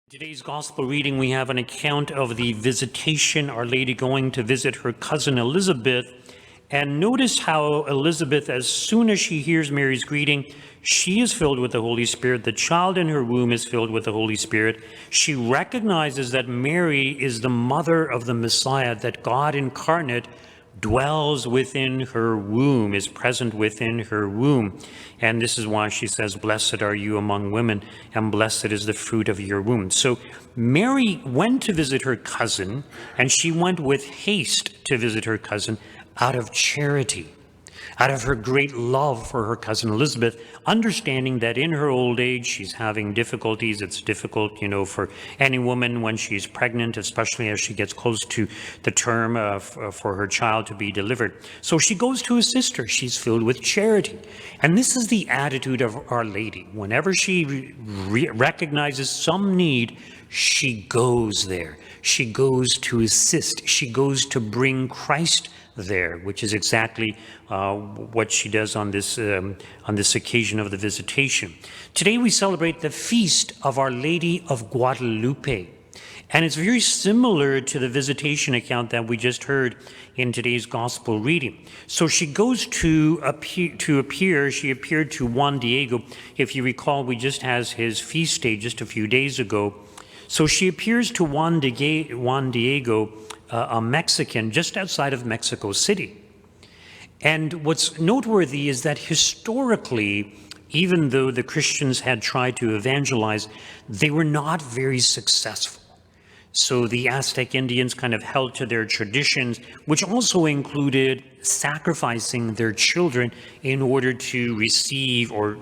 Today's gospel reading, we have an account of the visitation, Our Lady going to visit her cousin Elizabeth. And notice how Elizabeth, as soon as she hears Mary's greeting, she is filled with the Holy Spirit. The child in her womb is filled with the Holy Spirit. She recognizes that Mary is the mother of the Messiah, that God incarnate dwells within her womb, is present within her womb. And this is why she says, "Blessed are you among women, and blessed is the fruit of your womb." So Mary went to visit her cousin, and she went with haste to visit her cousin out of charity, out of her great love for her cousin Elizabeth, understanding that in her old age she's having difficulties. It's difficult, for any woman when she's pregnant, especially as she gets close to the term for her child to be delivered. So she goes to her sister. She's filled with charity. And this is the attitude of Our Lady. Whenever she recognizes some need, she goes there. She goes to assist. She goes to bring Christ there, which is exactly what she does on this occasion of the visitation. Today we celebrate the feast of Our Lady of Guadalupe, and it's very similar to the visitation account that we just heard in today's gospel reading. So she goes to appear. She appeared to Juan Diego. If you recall, we just had his feast day just a few days ago. So she appears to Juan Diego, a Mexican just outside of Mexico City. And what's noteworthy is that historically, even though the Christians had tried to evangelize, they were not very successful. So the Aztec Indians kind of held to their traditions, which also included sacrificing their children in order to receive, or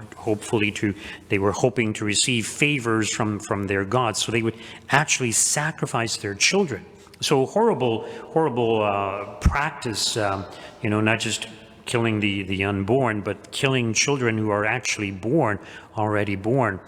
they were hoping to receive favors from their gods. So they would actually sacrifice their children. So horrible practice, not just killing the unborn, but killing children who are actually already born.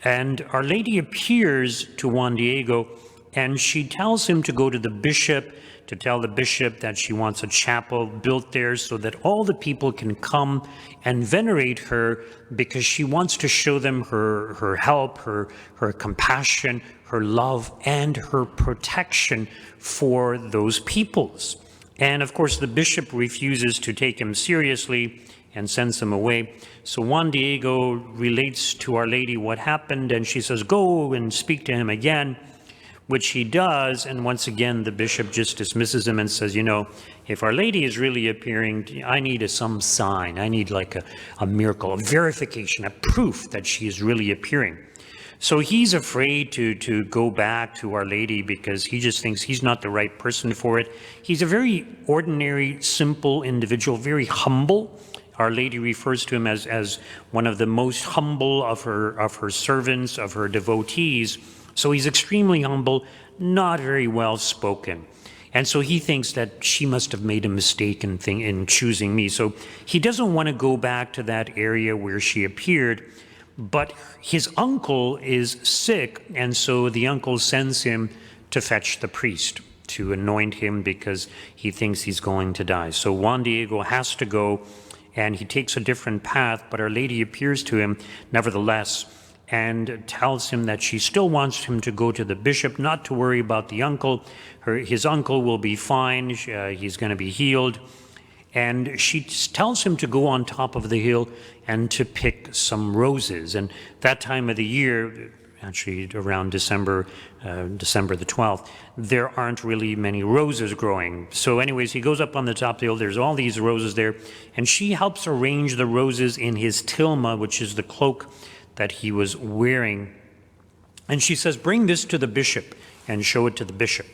And Our Lady appears to Juan Diego, and she tells him to go to the bishop, to tell the bishop that she wants a chapel built there so that all the people can come and venerate her, because she wants to show them her help, her compassion, her love, and her protection for those peoples. And of course, the bishop refuses to take him seriously and sends him away. So Juan Diego relates to Our Lady what happened, and she says, "Go and speak to him again," which he does. And once again, the bishop just dismisses him and says, if Our Lady is really appearing, I need some sign. I need like a miracle, a verification, a proof that she is really appearing. So he's afraid to go back to Our Lady because he just thinks he's not the right person for it. He's a very ordinary, simple individual, very humble. Our Lady refers to him as one of the most humble of her servants, of her devotees. So he's extremely humble, not very well spoken. And so he thinks that she must have made a mistake in choosing me. So he doesn't want to go back to that area where she appeared. But his uncle is sick, and so the uncle sends him to fetch the priest to anoint him because he thinks he's going to die. So Juan Diego has to go, and he takes a different path, but Our Lady appears to him nevertheless and tells him that she still wants him to go to the bishop, not to worry about the uncle. His uncle will be fine. He's going to be healed. And she tells him to go on top of the hill and to pick some roses. And that time of the year, actually around December the 12th, there aren't really many roses growing. So anyways, he goes up on the top of the hill. There's all these roses there. And she helps arrange the roses in his tilma, which is the cloak that he was wearing. And she says, "Bring this to the bishop," and show it to the bishop.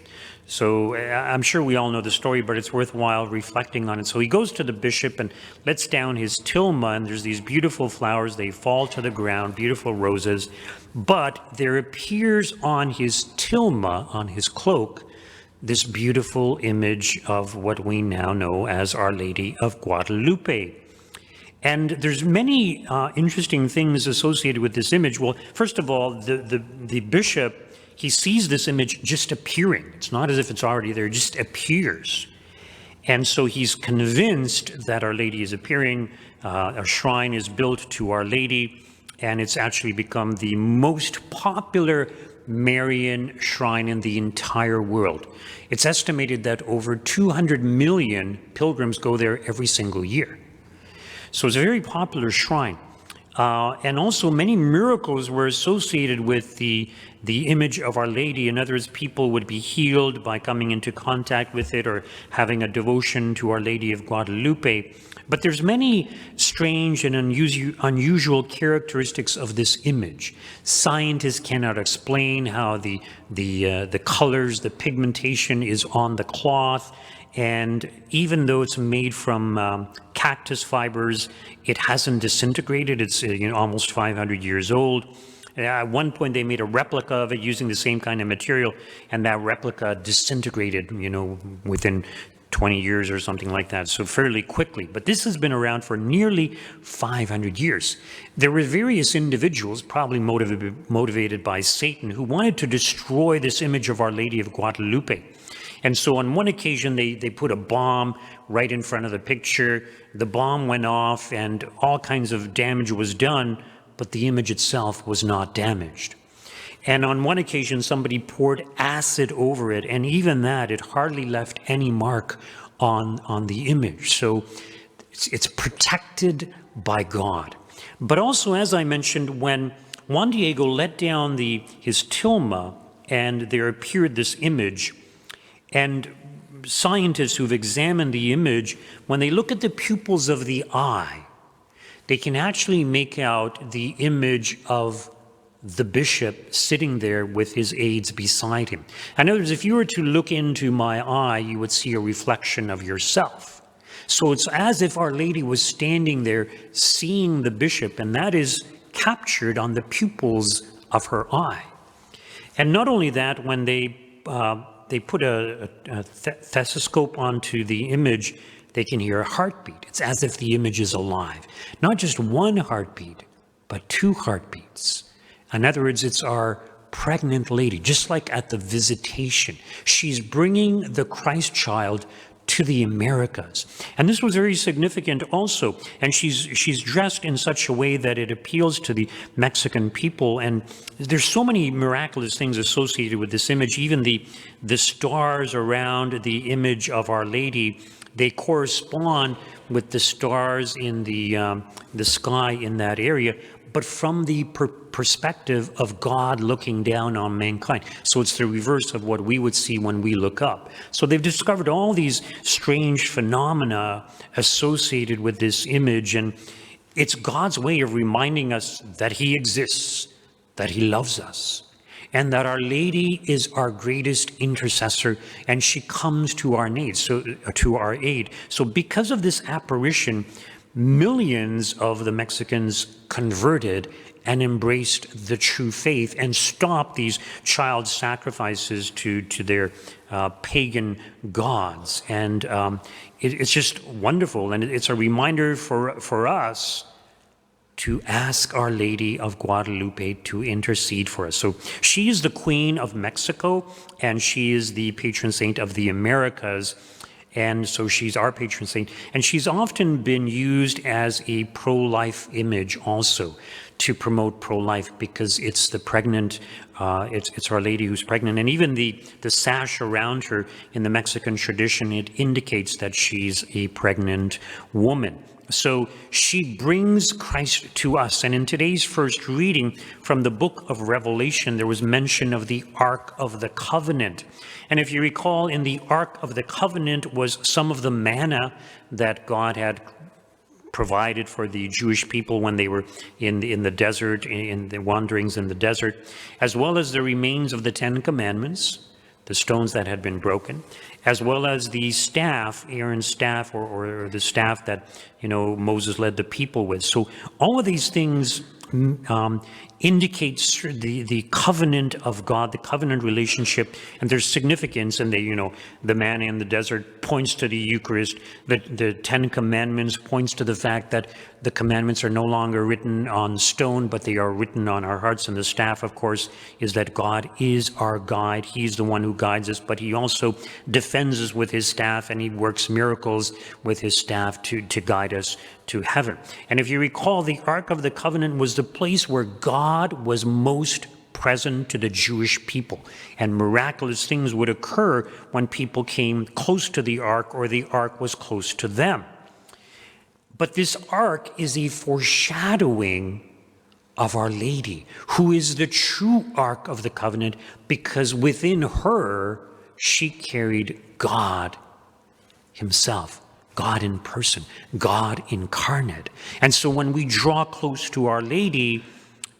So I'm sure we all know the story, but it's worthwhile reflecting on it. So he goes to the bishop and lets down his tilma, and there's these beautiful flowers. They fall to the ground, beautiful roses. But there appears on his tilma, on his cloak, this beautiful image of what we now know as Our Lady of Guadalupe. And there's many interesting things associated with this image. Well, first of all, the bishop, he sees this image just appearing. It's not as if it's already there, it just appears. And so he's convinced that Our Lady is appearing. A shrine is built to Our Lady, and it's actually become the most popular Marian shrine in the entire world. It's estimated that over 200 million pilgrims go there every single year. So it's a very popular shrine. And also many miracles were associated with the image of Our Lady. In other words, people would be healed by coming into contact with it or having a devotion to Our Lady of Guadalupe. But there's many strange and unusual characteristics of this image. Scientists cannot explain how the colors, the pigmentation is on the cloth. And even though it's made from cactus fibers, it hasn't disintegrated. It's almost 500 years old. At one point, they made a replica of it using the same kind of material, and that replica disintegrated, within 20 years or something like that, so fairly quickly. But this has been around for nearly 500 years. There were various individuals, probably motivated by Satan, who wanted to destroy this image of Our Lady of Guadalupe. And so on one occasion, they put a bomb right in front of the picture. The bomb went off and all kinds of damage was done, but the image itself was not damaged. And on one occasion, somebody poured acid over it, and even that, it hardly left any mark on the image. So it's protected by God. But also, as I mentioned, when Juan Diego let down his tilma and there appeared this image, and scientists who've examined the image, when they look at the pupils of the eye, they can actually make out the image of the bishop sitting there with his aides beside him. In other words, if you were to look into my eye, you would see a reflection of yourself. So it's as if Our Lady was standing there seeing the bishop, and that is captured on the pupils of her eye. And not only that, when they put a stethoscope onto the image, they can hear a heartbeat. It's as if the image is alive. Not just one heartbeat, but two heartbeats. In other words, it's our pregnant lady, just like at the Visitation. She's bringing the Christ child to the Americas. And this was very significant also. And she's dressed in such a way that it appeals to the Mexican people. And there's so many miraculous things associated with this image. Even the stars around the image of Our Lady, they correspond with the stars in the sky in that area, but from the perspective of God looking down on mankind. So it's the reverse of what we would see when we look up. So they've discovered all these strange phenomena associated with this image, and it's God's way of reminding us that He exists, that He loves us, and that Our Lady is our greatest intercessor, and she comes to our aid. So because of this apparition, millions of the Mexicans converted and embraced the true faith and stopped these child sacrifices to their pagan gods. And it's just wonderful. And it's a reminder for us to ask Our Lady of Guadalupe to intercede for us. So she is the Queen of Mexico, and she is the patron saint of the Americas. And so she's our patron saint. And she's often been used as a pro-life image also, to promote pro-life, because it's the pregnant, it's Our Lady who's pregnant. And even the sash around her in the Mexican tradition, it indicates that she's a pregnant woman. So she brings Christ to us. And in today's first reading from the book of Revelation, there was mention of the Ark of the Covenant. And if you recall, in the Ark of the Covenant was some of the manna that God had provided for the Jewish people when they were in the desert, in the wanderings in the desert, as well as the remains of the Ten Commandments, the stones that had been broken, as well as the staff, Aaron's staff, or the staff that, Moses led the people with. So all of these things indicates the covenant of God, the covenant relationship, and there's significance. And the manna in the desert points to the Eucharist. The Ten Commandments points to the fact that the commandments are no longer written on stone, but they are written on our hearts. And the staff, of course, is that God is our guide. He's the one who guides us, but He also defends us with His staff, and He works miracles with His staff to guide us to heaven. And if you recall, the Ark of the Covenant was the place where God was most present to the Jewish people. And miraculous things would occur when people came close to the ark or the ark was close to them. But this ark is a foreshadowing of Our Lady, who is the true Ark of the Covenant, because within her, she carried God himself, God in person, God incarnate. And so when we draw close to Our Lady,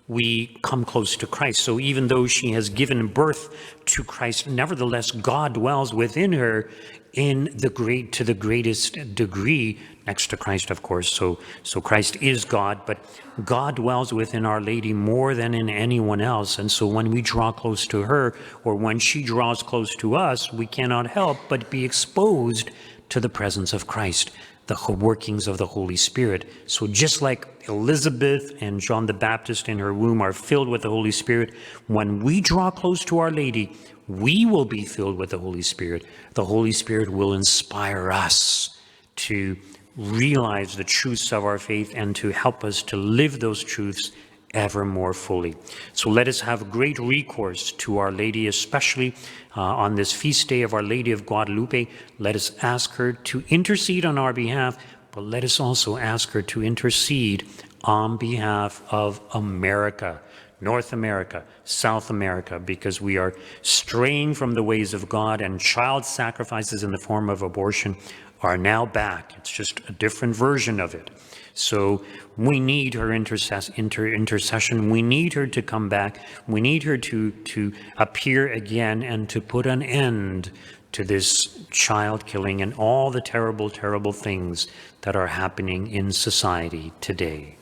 we come close to Christ. So even though she has given birth to Christ, nevertheless, God dwells within her to the greatest degree, next to Christ, of course. So Christ is God, but God dwells within Our Lady more than in anyone else. And so when we draw close to her, or when she draws close to us, we cannot help but be exposed to the presence of Christ, the workings of the Holy Spirit. So just like Elizabeth and John the Baptist in her womb are filled with the Holy Spirit, when we draw close to Our Lady, we will be filled with the Holy Spirit. The Holy Spirit will inspire us to realize the truths of our faith and to help us to live those truths ever more fully. So let us have great recourse to Our Lady, especially on this feast day of Our Lady of Guadalupe. Let us ask her to intercede on our behalf, but let us also ask her to intercede on behalf of America, North America, South America, because we are straying from the ways of God, and child sacrifices in the form of abortion are now back. It's just a different version of it. So we need her intercession. We need her to come back. We need her to appear again and to put an end to this child killing and all the terrible, terrible things that are happening in society today.